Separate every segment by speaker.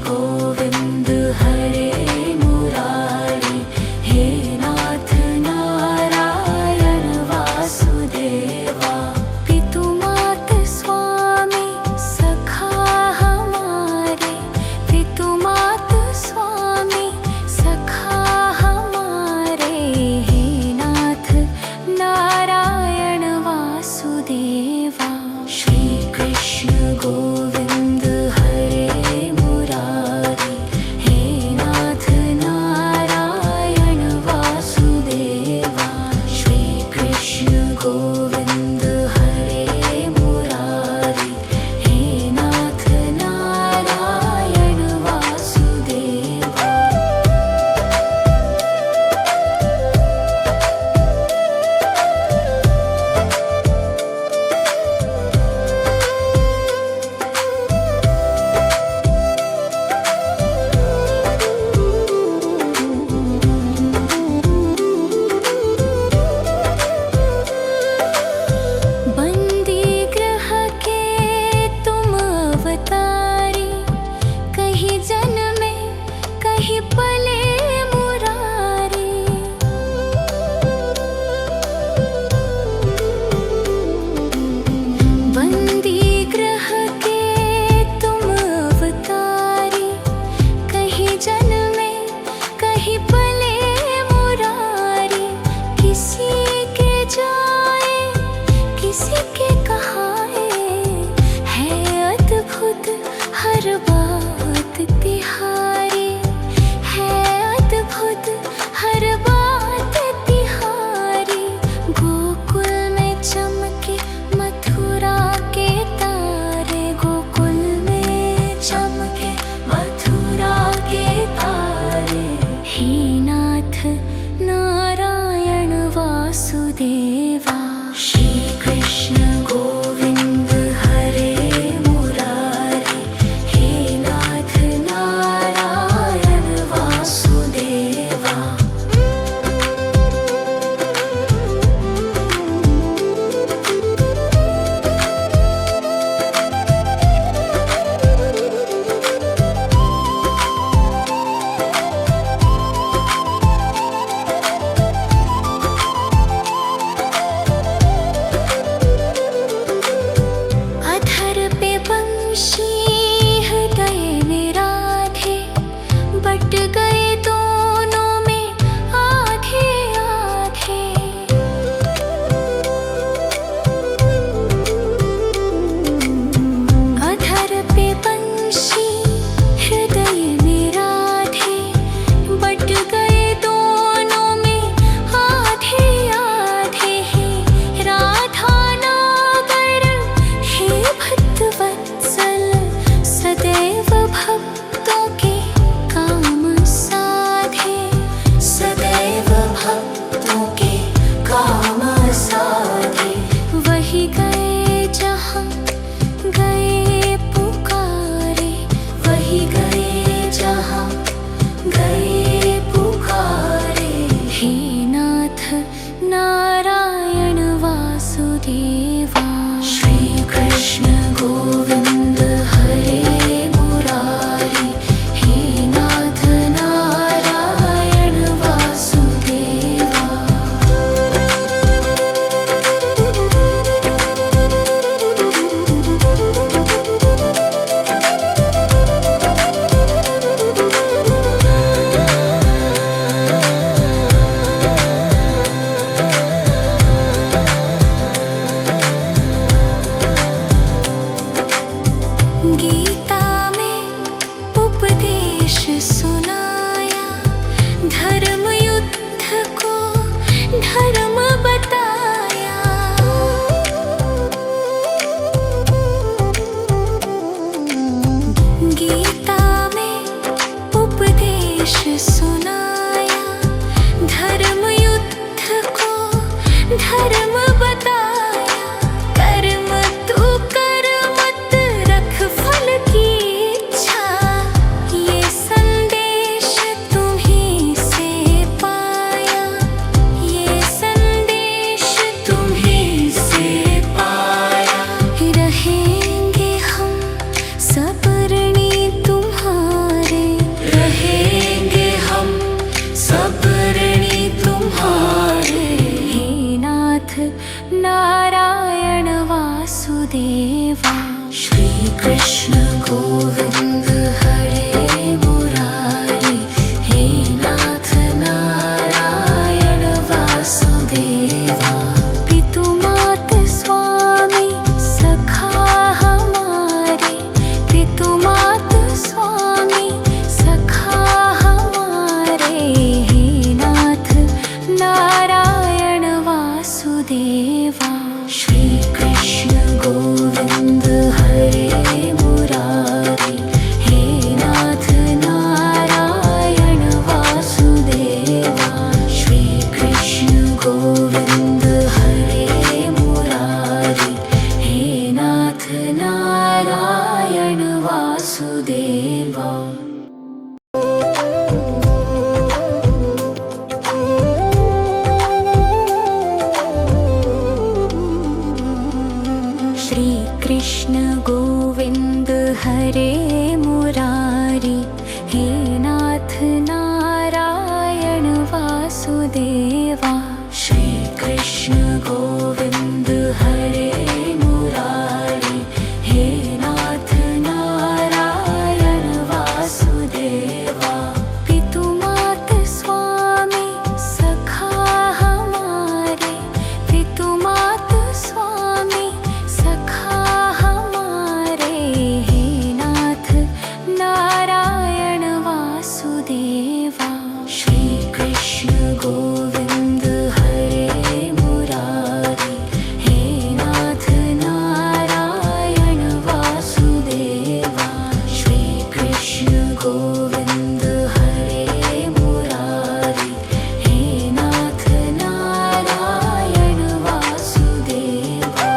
Speaker 1: गोविंद हरे मुरारी, हे नाथ नारायण वासुदेवा। पितु मात स्वामी सखा हमारे, पितु मात स्वामी सखा हमारे, हे नाथ नारायण वासुदेवा। श्री कृष्ण गोविंद हरे मुरारी, हे नाथ नारायण वासुदेवा। श्री कृष्ण गोविंद हरे मुरारी, हे नाथ नारायण वासुदेवा। बंदी ग्रह के तुम अवतारी, कहीं जन्मे कहीं पले मुरारी। बंदी ग्रह के तुम अवतारी, कहीं जन्मे कहीं पले मुरारी। किसी के जाए किसी के कहाए, है अद्भुत हर बात तिहारी, है अद्भुत हर बात तिहारी। गोकुल में चमके मथुरा के तारे, गोकुल में चमके मथुरा के तारे, हे नाथ नारायण वासुदेवा। श्री कृष्ण गोविंद हरे मुरारी, हे नाथ नारायण वासुदेवा। अधर पे बंशी हृदय में राधे, बट गए दोनों में आधे आधे। अधर पे बंशी हृदय में राधे, बट गए दोनों में आधे आधे। हे राधा नागर हे भक्तवत्सल, सदैव भक्तों के काम साधे, सदैव भक्तों के काम साधे। वही गए जहाँ गए पुकारे, वही गए जहाँ गए पुकारे, हे नाथ नारायण वासुदेवा। श्री कृष्ण गोविंद हरे मुरारी, हे नाथ नारायण वासुदेवा। वासुदेवा। श्री कृष्ण गोविंद हरे मुरारी, हे नाथ नारायण वासुदेवा। पितु मात स्वामी सखा हमारे, पितु मात स्वामी सखा हमारे, हे नाथ नारायण वासुदेवा। श्री कृष्ण गोविंद हरे मुरारी, हे नाथ नारायण वासुदेवा। श्री कृष्ण गोविंद हरे मुरारी, हे नाथ नारायण वासुदेवा। श्री कृष्ण गोविंद हरे मुरारी, हे नाथ नारायण वासुदेवा। श्री कृष्ण गोविंद हरे मुरारी, हे नाथ नारायण वासुदेवा। पितु मात स्वामी सखा हमारे, पितु मात स्वामी सखा हमारे, हे नाथ नारायण वासुदेवा। श्री कृष्ण गोविंद हरे मुरारी, हे नाथ नारायण वासुदेवा। श्री कृष्ण गोविंद हरे मुरारी, हे नाथ नारायण वासुदेवा।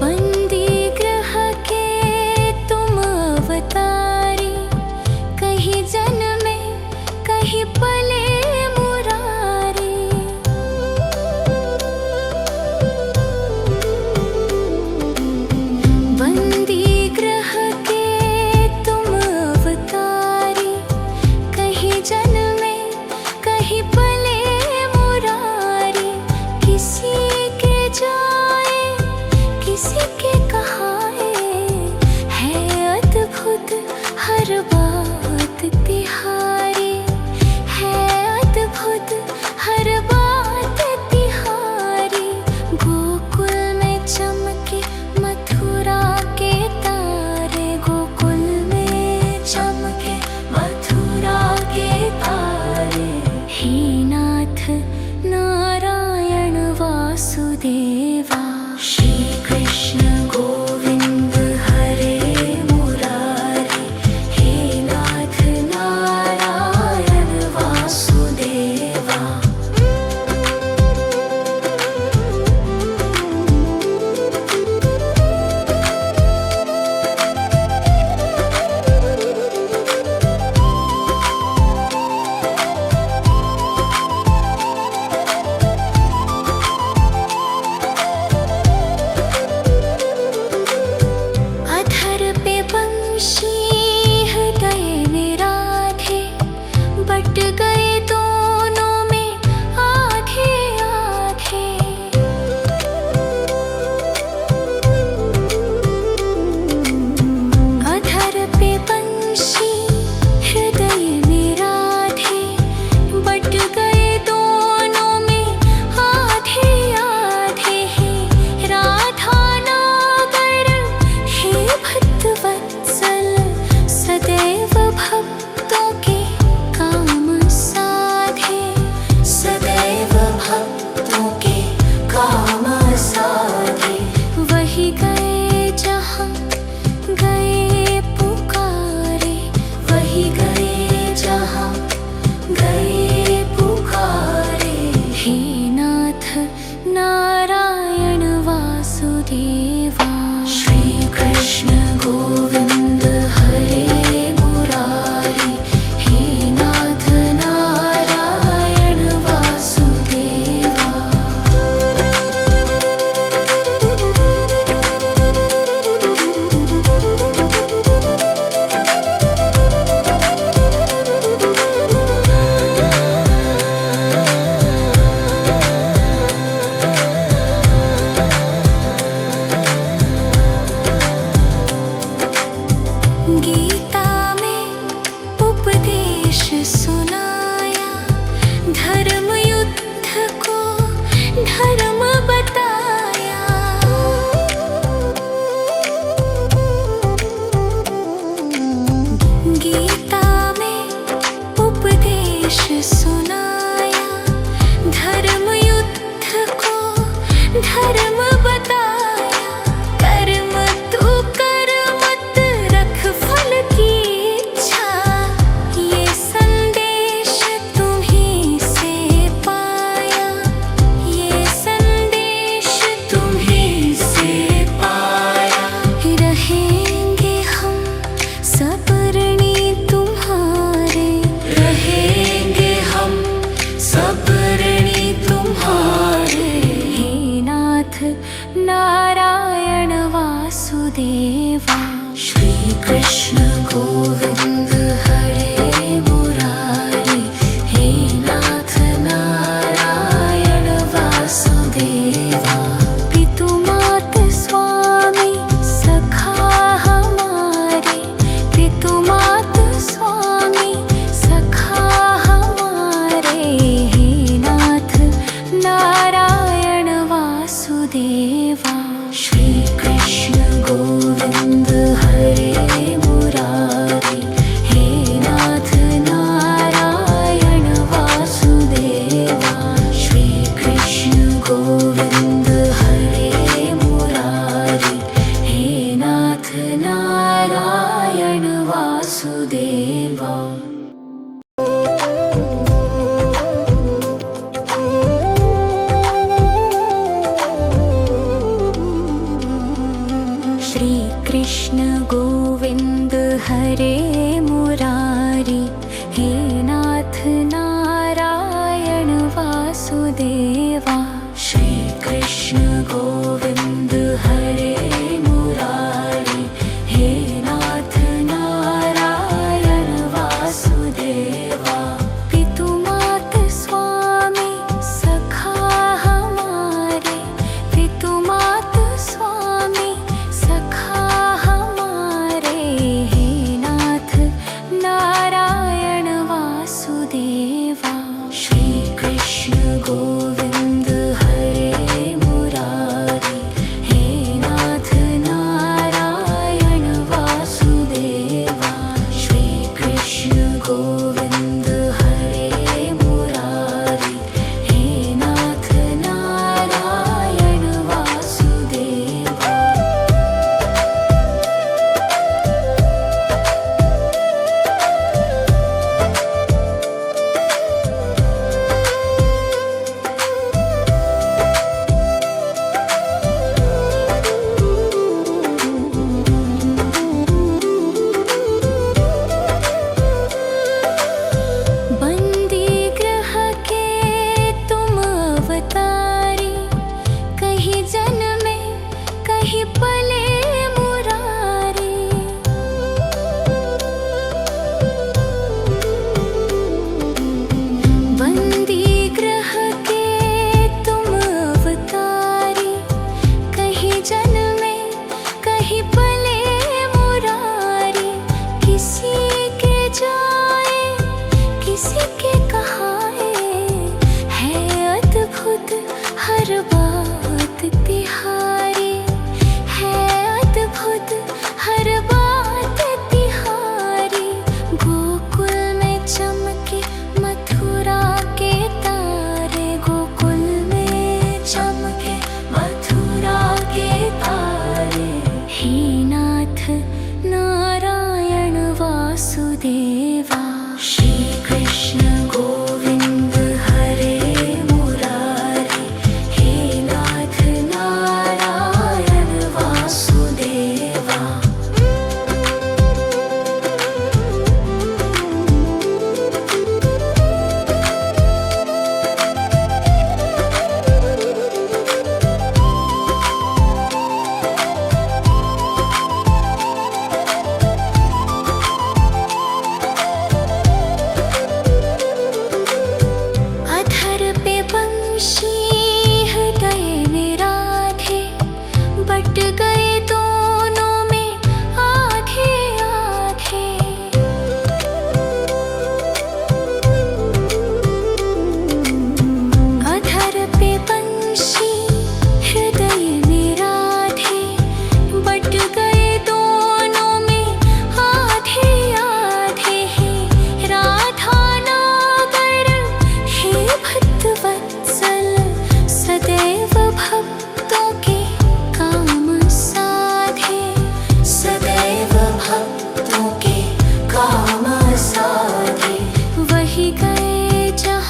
Speaker 1: बंदी ग्रह के तुम अवतारी, कहीं जन्मे कहीं पले मुरारी। बंदी ग्रह के तुम अवतारी, कहीं जन्मे कहीं पले मुरारी। किसी के जाए किसी के कहाए, है अद्भुत हर बात तिहारी, है संदेश सुनाया, धर्म युद्ध को धर्म बताया। कर्म तू कर मत रख फल की इच्छा, ये संदेश तुम्हीं से पाया, ये संदेश तुम्हीं से पाया। रहेंगे हम सब ऋणी तुम्हारे, रहेंगे हम सब ऋणी तुम्हारे। हे नाथ नारायण वासुदेवा, श्री कृष्ण गोविंद हरे मुरारी। हे नाथ नारायण वासुदेवा, पितु मात स्वामी सखा हमारे, पितु मात स्वामी सखा हमारे। हे नाथ नारायण वासुदेवा, श्री कृष्ण गोविंद हरे मुरारी। हे नाथ नारायण वासुदेवा, श्री कृष्ण गोविंद हरे मुरारी। हे नाथ नारायण वासुदेवा। श्री कृष्ण गोविंद हरे मुरारी। हे नाथ नारायण वासुदेवा, श्री कृष्ण गोविंद हरे मुरारी। हे नाथ नारायण वासुदेवा, पितु मात स्वामी सखा हमारे, पितु मात स्वामी सखा हमारे। हे नाथ नारायण वासुदेवा, श्री कृष्ण गोविंद हरे मुरारी।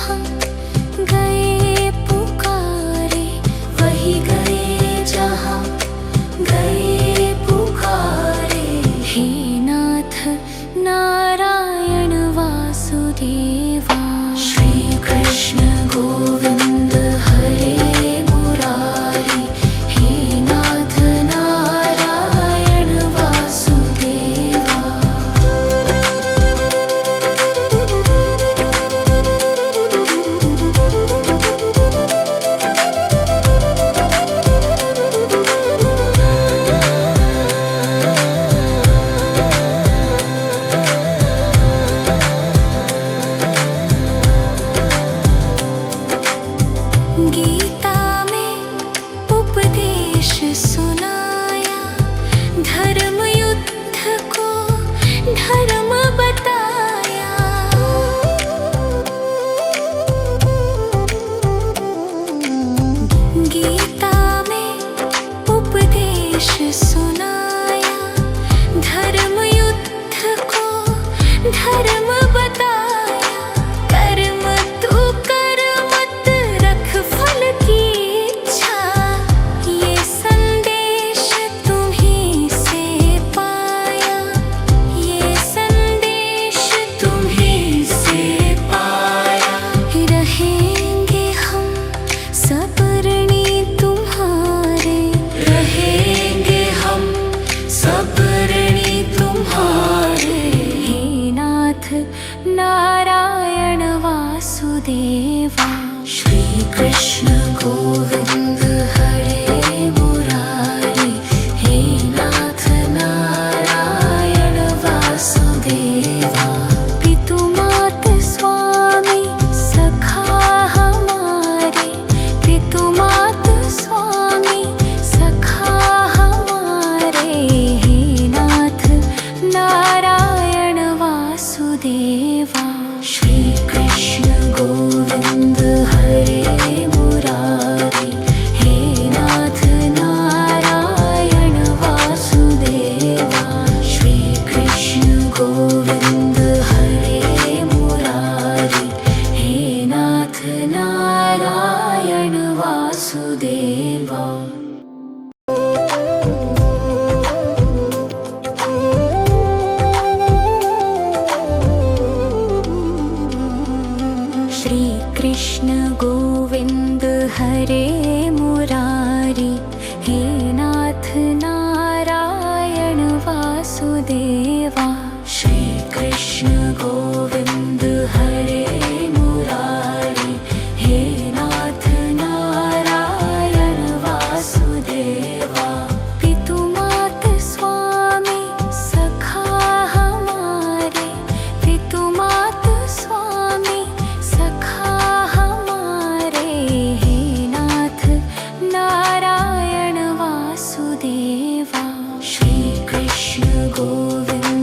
Speaker 1: जहाँ गए पुकारे, वही गए जहाँ गए पुकारे। हे नाथ नारायण वासुदेवा, श्री कृष्ण गोविंद हरे मुरारी। हे नाथ नारायण वासुदेवा। गीता में उपदेश सुनाया, धर्म युद्ध को धर्म बताया। गीता में उपदेश सुनाया, धर्म युद्ध को धर्म बताया। कर्म तू कर मत रख फल की इच्छा, ये संदेश तुम्हीं से पाया। ये संदेश तुम्हीं से पाया। रहेंगे हम सब ऋणी तुम्हारे, रहेंगे हम सब ऋणी तुम्हारे। हे नाथ नारायण वासुदेवा, श्री कृष्ण गोविंद हरे मुरारी। हे नाथ नारायण वासुदेवा। पितु मात स्वामी सखा हमारे, पितु मात स्वामी सखा हमारे। हे नाथ नारायण वासुदेवा, श्री कृष्ण गोविंद हरे मुरारी। हे नाथ नारायण वासुदेवा, श्री कृष्ण गोविंद हरे मुरारी। हे नाथ नारायण वासुदेवा। श्री कृष्ण गोविंद हरे मुरारी। हे नाथ नारायण वासुदेवा, श्री कृष्ण गोविंद हरे मुरारी। हे नाथ नारायण वासुदेवा। पितु मात स्वामी सखा हमारे, पितु मात स्वामी सखा हमारे। हे नाथ नारायण वासुदेवा, श्री कृष्ण गोविंद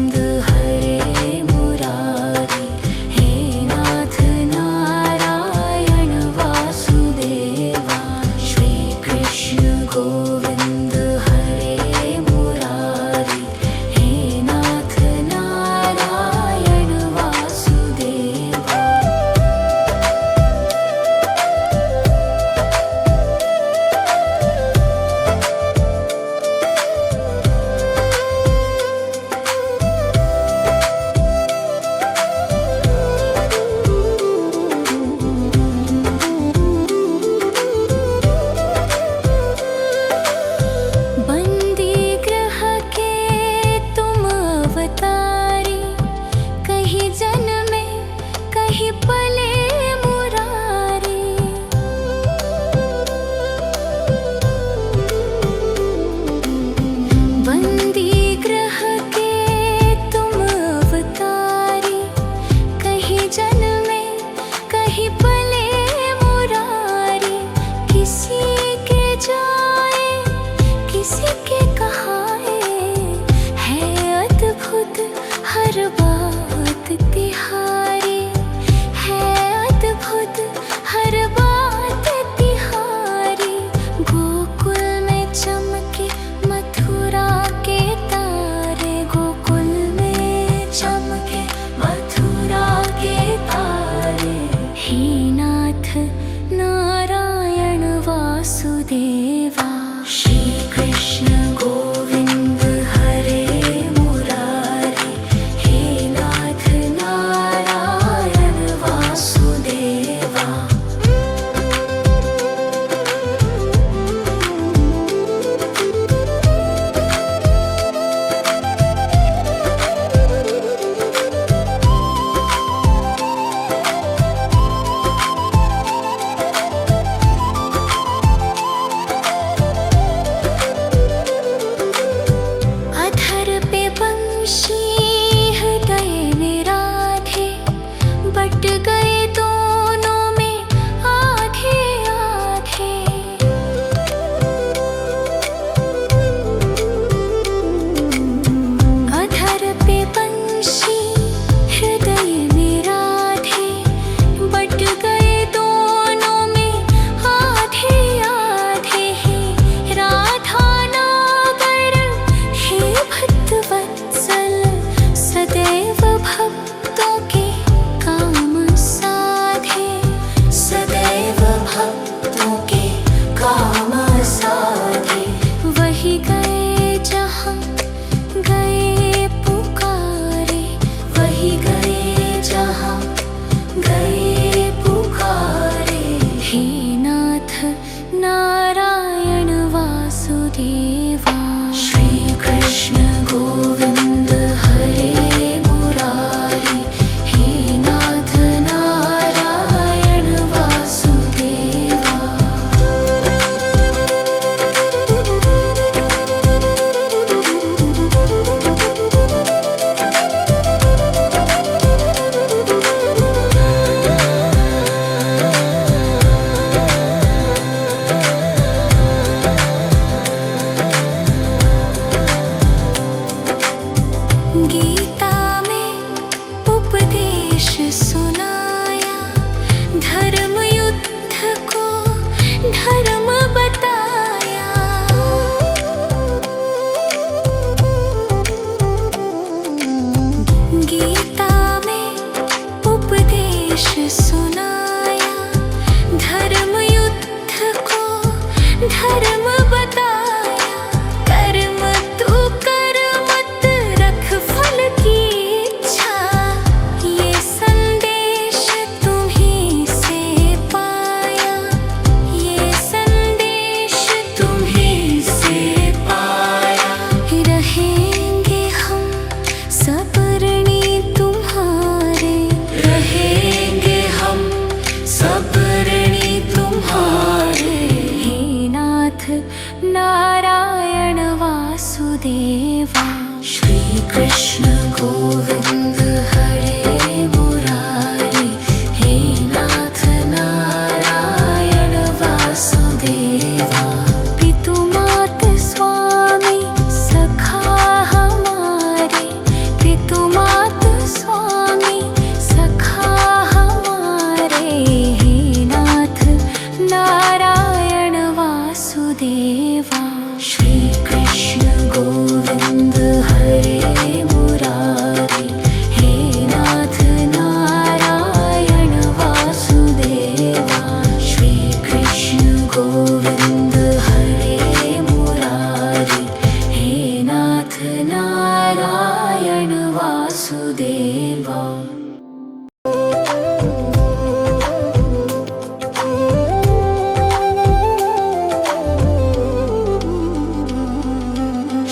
Speaker 1: नारायण वासुदेवा। श्री कृष्ण गोविंद हरे मुरारी, हे नाथ नारायण वासुदेवा। नारायण वासुदेवा। श्री कृष्ण गोविंद हरे मुरारी, हे नाथ नारायण वासुदेवा। गीता में उपदेश सुनाया, धर्म युद्ध को धर्म बताया। गीता में उपदेश सुनाया, धर्म युद्ध को धर्म बताया। कर्म तू कर मत रख फल की इच्छा, ये संदेश तुम्हीं से पाया। ये संदेश तुम्हीं से पाया। रहेंगे हम सब ऋणी तुम्हारे, रहेंगे हम सब ऋणी तुम्हारे। हे नाथ नारायण वासुदेवा। श्री कृष्ण गोविंद हरे मुरारी, हे नाथ नारायण वासुदेवा। पितु मात स्वामी सखा हमारे, पितु मात स्वामी सखा हमारे। हे नाथ नारायण वासुदेवा। श्री कृष्ण गोविंद हरे मुरारी, हे नाथ नारायण वासुदेवा। श्री कृष्ण गोविंद हरे मुरारी, हे नाथ नारायण वासुदेवा।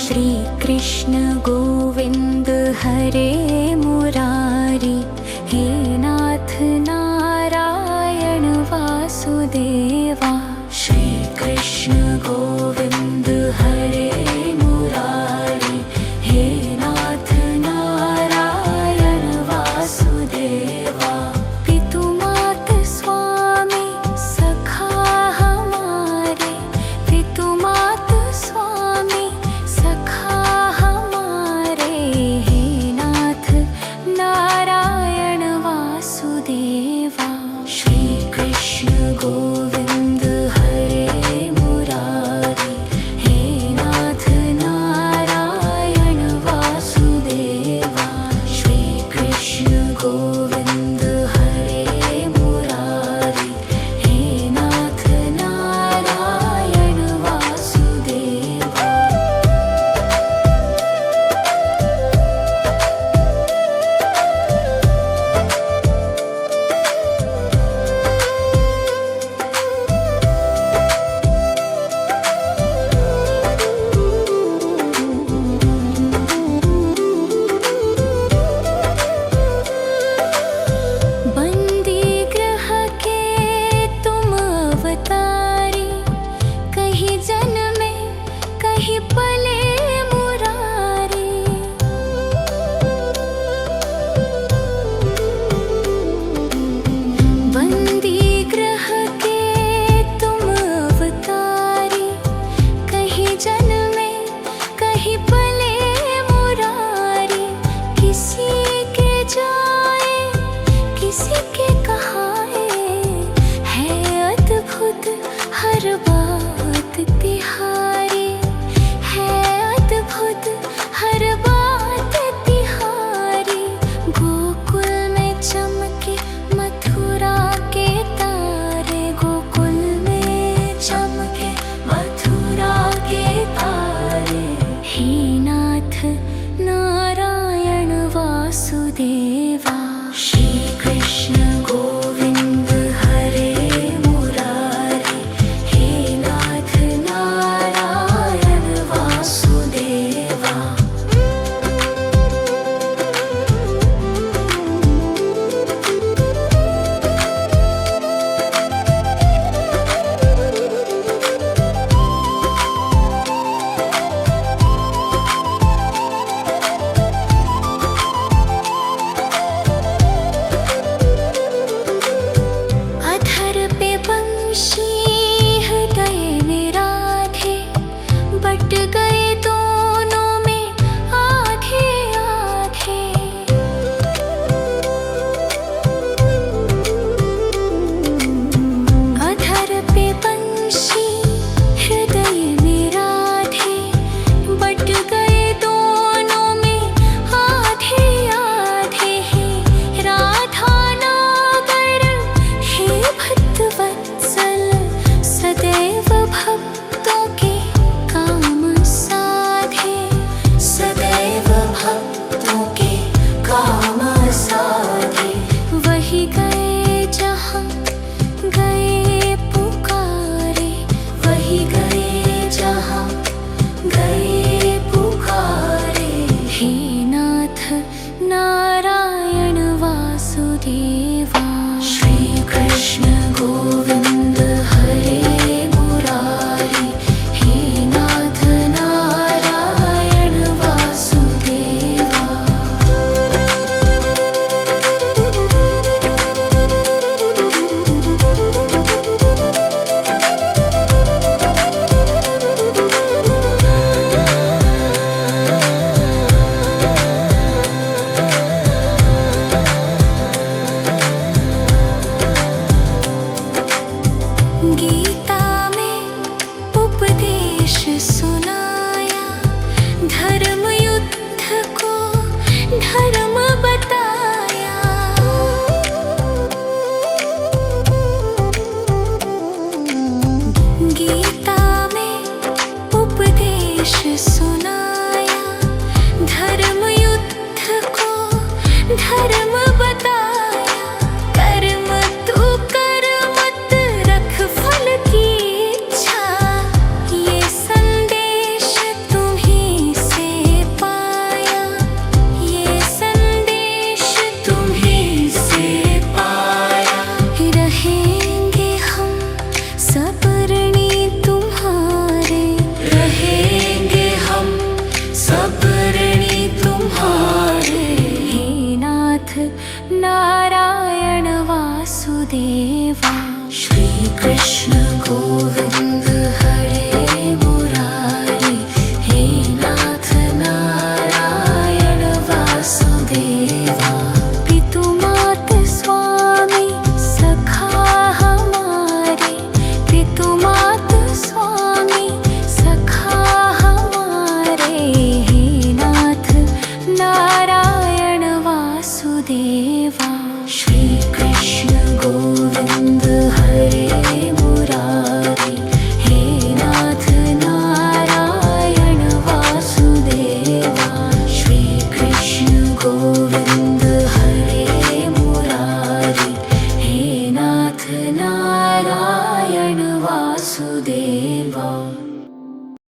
Speaker 1: श्री कृष्ण गोविंद हरे मुरारी, हे नाथ नारायण वासुदेवा। श्री कृष्ण गोविंद हरे मुरारी, हे नाथ नारायण वासुदेवा। पितु मात स्वामी सखा हमारे, पितु मात स्वामी सखा हमारे। हे नाथ नारायण वासुदेवा। श्री कृष्ण गोविंद हरे मुरारी, हे नाथ नारायण वासुदेवा। श्री कृष्ण गोविंद हरे मुरारी, गीता में उपदेश सुनाया, धर्म युद्ध को धर्म बताया। गीता में उपदेश सुनाया, धर्म युद्ध को धर्म बताया। कर्म तू कर मत रख फल की इच्छा, ये संदेश तुम्हीं से पाया, ये संदेश तुम्हीं से पाया। रहेंगे हम सब ऋणी तुम्हारे, रहेंगे हम सब ऋणी तुम्हारे। हे नाथ नारायण वासुदेवा, श्री कृष्ण गोविंद हरे मुरारी। हे नाथ नारायण वासुदेवा, पितु मात स्वामी सखा हमारे, पितु मात स्वामी सखा हमारे। हे नाथ नारायण वासुदेवा, श्री कृष्ण